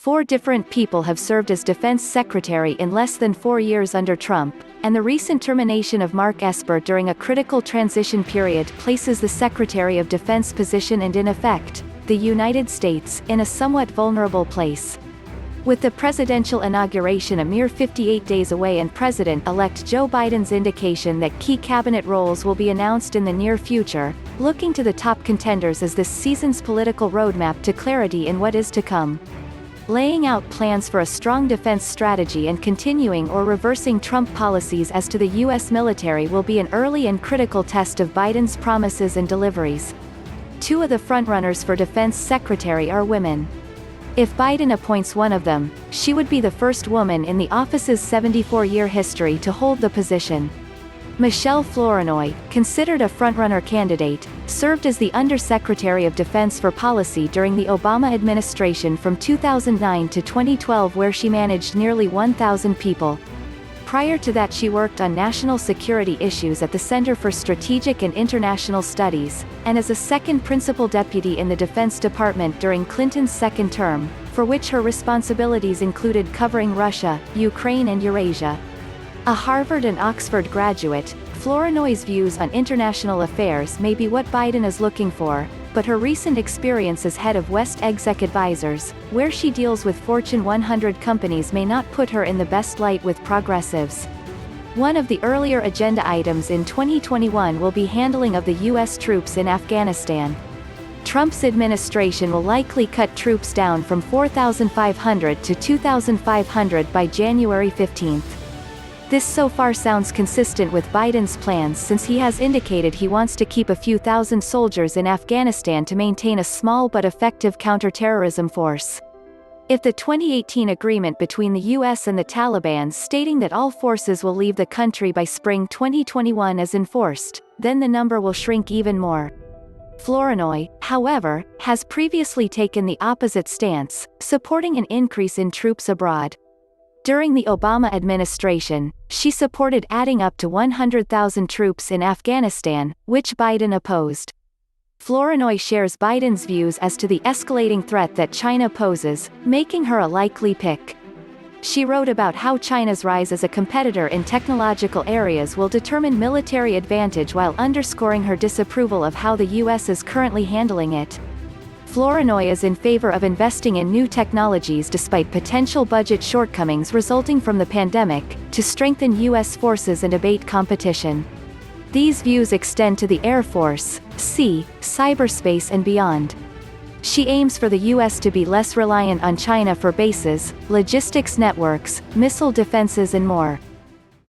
4 different people have served as defense secretary in less than 4 years under Trump, and the recent termination of Mark Esper during a critical transition period places the Secretary of Defense position and in effect, the United States, in a somewhat vulnerable place. With the presidential inauguration a mere 58 days away and President-elect Joe Biden's indication that key cabinet roles will be announced in the near future, looking to the top contenders as this season's political roadmap to clarity in what is to come. Laying out plans for a strong defense strategy and continuing or reversing Trump policies as to the U.S. military will be an early and critical test of Biden's promises and deliveries. 2 of the frontrunners for defense secretary are women. If Biden appoints one of them, she would be the first woman in the office's 74-year history to hold the position. Michele Flournoy, considered a frontrunner candidate, served as the Undersecretary of Defense for Policy during the Obama administration from 2009 to 2012, where she managed nearly 1,000 people. Prior to that, she worked on national security issues at the Center for Strategic and International Studies, and as a second principal deputy in the Defense Department during Clinton's second term, for which her responsibilities included covering Russia, Ukraine and Eurasia. A Harvard and Oxford graduate, Flournoy's views on international affairs may be what Biden is looking for, but her recent experience as head of WestExec Advisors, where she deals with Fortune 100 companies, may not put her in the best light with progressives. One of the earlier agenda items in 2021 will be handling of the U.S. troops in Afghanistan. Trump's administration will likely cut troops down from 4,500 to 2,500 by January 15. This so far sounds consistent with Biden's plans, since he has indicated he wants to keep a few thousand soldiers in Afghanistan to maintain a small but effective counterterrorism force. If the 2018 agreement between the U.S. and the Talibans stating that all forces will leave the country by spring 2021 is enforced, then the number will shrink even more. Flournoy, however, has previously taken the opposite stance, supporting an increase in troops abroad. During the Obama administration, she supported adding up to 100,000 troops in Afghanistan, which Biden opposed. Flournoy shares Biden's views as to the escalating threat that China poses, making her a likely pick. She wrote about how China's rise as a competitor in technological areas will determine military advantage, while underscoring her disapproval of how the U.S. is currently handling it. Flournoy is in favor of investing in new technologies despite potential budget shortcomings resulting from the pandemic, to strengthen U.S. forces and abate competition. These views extend to the Air Force, sea, cyberspace and beyond. She aims for the U.S. to be less reliant on China for bases, logistics networks, missile defenses and more.